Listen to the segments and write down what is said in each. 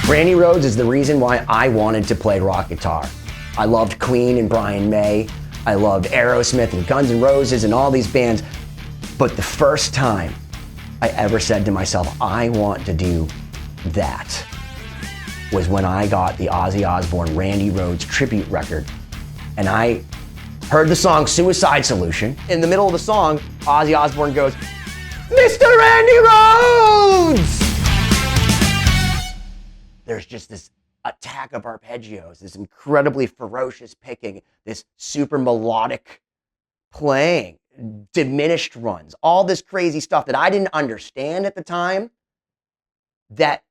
Randy Rhoads is the reason why I wanted to play rock guitar. I loved Queen and Brian May. I loved Aerosmith and Guns N' Roses and all these bands. But the first time I ever said to myself, I want to do that, was when I got the Ozzy Osbourne Randy Rhoads tribute record. And I heard the song Suicide Solution. In the middle of the song, Ozzy Osbourne goes, Mr. Randy Rhoads! There's just this attack of arpeggios, this incredibly ferocious picking, this super melodic playing, diminished runs, all this crazy stuff that I didn't understand at the time that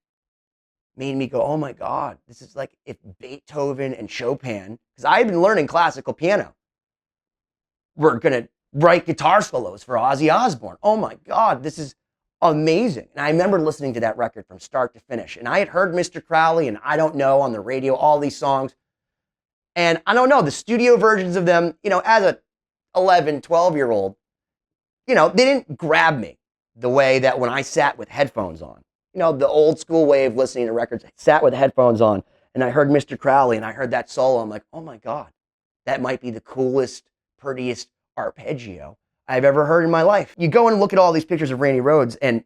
made me go, oh my God, this is like if Beethoven and Chopin, because I had been learning classical piano, were gonna write guitar solos for Ozzy Osbourne. Oh my God, this is amazing. And I remember listening to that record from start to finish. And I had heard Mr. Crowley and I Don't Know on the radio, all these songs. And I don't know, the studio versions of them, as a 11, 12-year-old, they didn't grab me the way that when I sat with headphones on. The old school way of listening to records, I sat with headphones on and I heard Mr. Crowley and I heard that solo. I'm like, oh my God, that might be the coolest, prettiest arpeggio I've ever heard in my life. You go and look at all these pictures of Randy Rhoads, and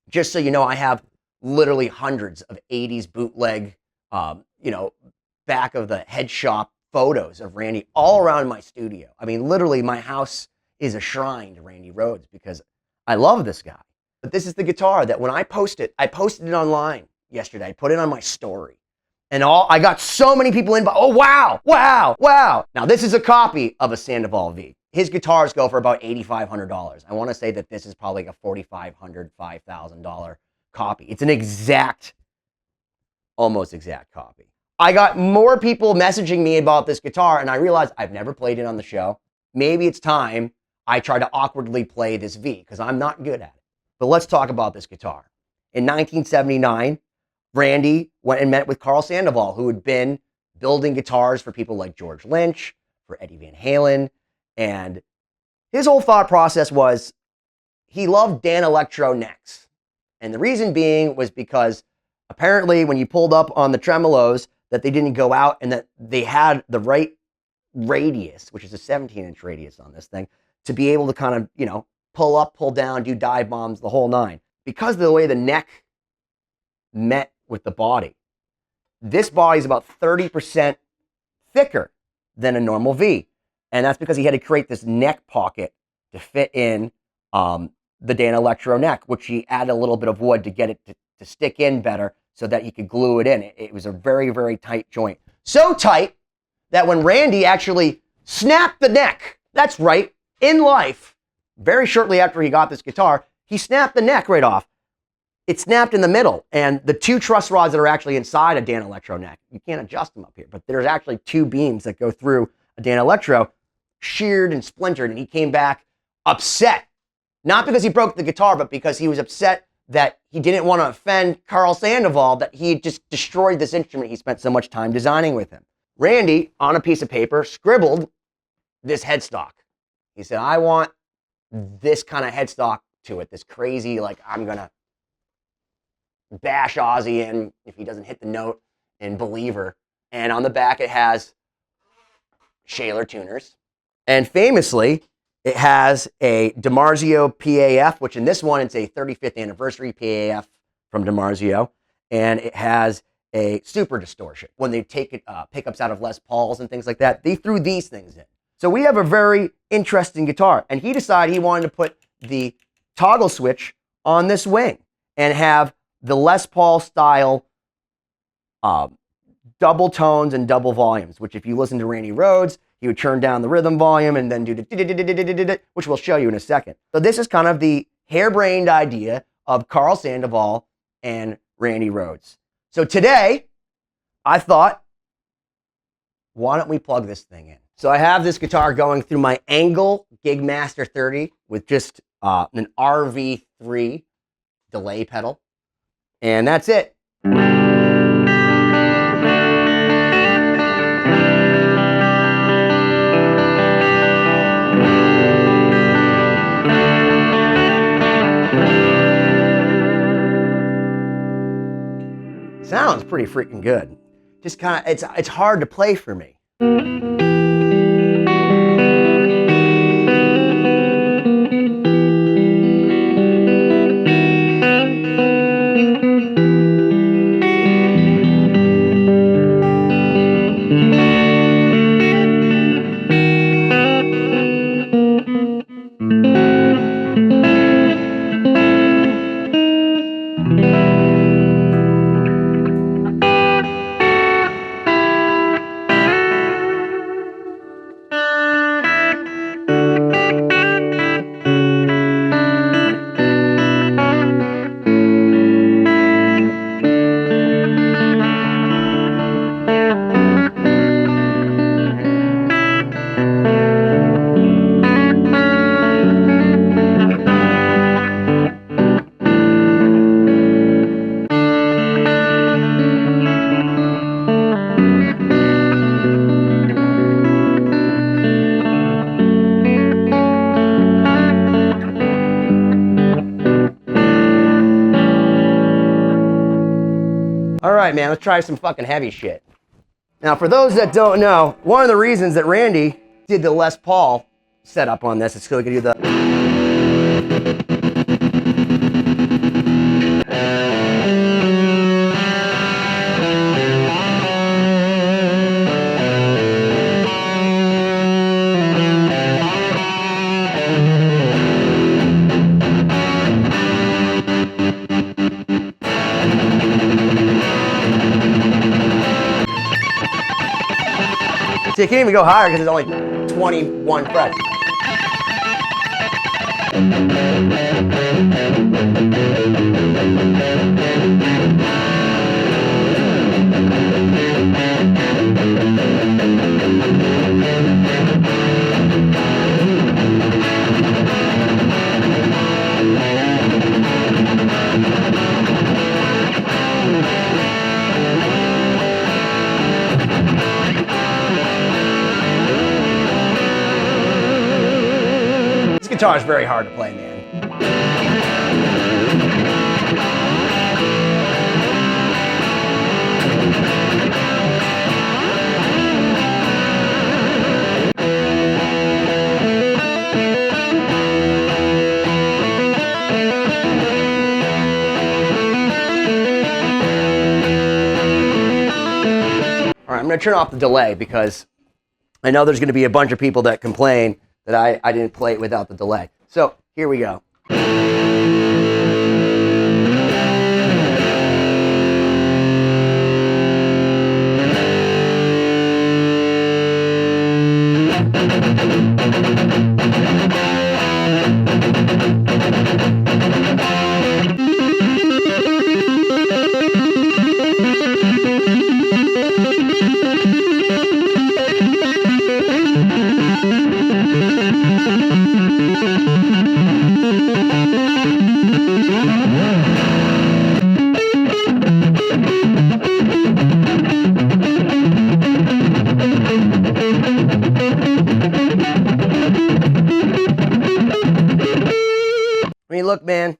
just so you know, I have literally hundreds of 80s bootleg, back of the head shop photos of Randy all around my studio. I mean, literally my house is a shrine to Randy Rhoads because I love this guy. But this is the guitar that when I posted it online yesterday. I put it on my story. And I got so many people in, oh, wow, wow, wow. Now, this is a copy of a Sandoval V. His guitars go for about $8,500. I want to say that this is probably like a $4,500, $5,000 copy. It's an almost exact copy. I got more people messaging me about this guitar, and I realized I've never played it on the show. Maybe it's time I try to awkwardly play this V, because I'm not good at it. But let's talk about this guitar. In 1979, Randy went and met with Carl Sandoval, who had been building guitars for people like George Lynch, for Eddie Van Halen, and his whole thought process was he loved Dan Electro necks. And the reason being was because apparently when you pulled up on the tremolos that they didn't go out and that they had the right radius, which is a 17-inch radius on this thing, to be able to kind of, pull up, pull down, do dive bombs, the whole nine. Because of the way the neck met with the body, this body is about 30% thicker than a normal V. And that's because he had to create this neck pocket to fit in the Dan Electro neck, which he added a little bit of wood to get it to stick in better so that you could glue it in. It was a very, very tight joint. So tight that when Randy actually snapped the neck, that's right, in life, very shortly after he got this guitar, he snapped the neck right off. It snapped in the middle, and the two truss rods that are actually inside a Dan Electro neck, you can't adjust them up here, but there's actually two beams that go through a Dan Electro, sheared and splintered, and he came back upset. Not because he broke the guitar, but because he was upset that he didn't want to offend Carl Sandoval, that he just destroyed this instrument he spent so much time designing with him. Randy, on a piece of paper, scribbled this headstock. He said, I want this kind of headstock to it, this crazy, like, I'm going to bash Ozzy in if he doesn't hit the note in Believer. And on the back, it has Shaler tuners. And famously, it has a DiMarzio PAF, which in this one, it's a 35th anniversary PAF from DiMarzio. And it has a super distortion. When they take pickups out of Les Pauls and things like that, they threw these things in. So we have a very interesting guitar. And he decided he wanted to put the toggle switch on this wing and have the Les Paul style double tones and double volumes, which if you listen to Randy Rhoads, he would turn down the rhythm volume and then do the which we'll show you in a second. So this is kind of the harebrained idea of Carl Sandoval and Randy Rhoads. So today, I thought, why don't we plug this thing in? So I have this guitar going through my Angle Gigmaster 30 with just an RV3 delay pedal. And that's it. Sounds pretty freaking good. Just kind of, it's hard to play for me. All right, man, let's try some fucking heavy shit. Now, for those that don't know, one of the reasons that Randy did the Les Paul setup on this is so he could do the... See, it can't even go higher because it's only 21 frets. This guitar is very hard to play, man. All right, I'm going to turn off the delay because I know there's going to be a bunch of people that complain that I didn't play it without the delay. So here we go. I mean, look, man,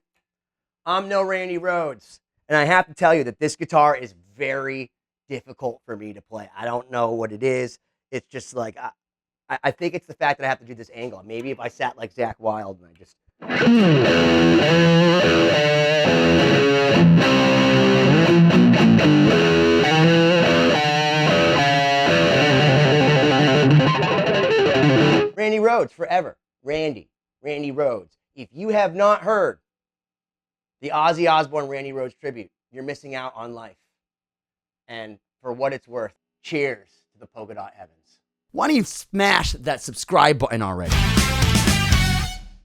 I'm no Randy Rhoads, and I have to tell you that this guitar is very difficult for me to play. I don't know what it is. It's just like, I think it's the fact that I have to do this angle. Maybe if I sat like Zakk Wylde and I just... Randy Rhoads, forever. Randy Rhoads. If you have not heard the Ozzy Osbourne Randy Rhoads tribute, you're missing out on life. And for what it's worth, cheers to the polka dot heavens. Why don't you smash that subscribe button already?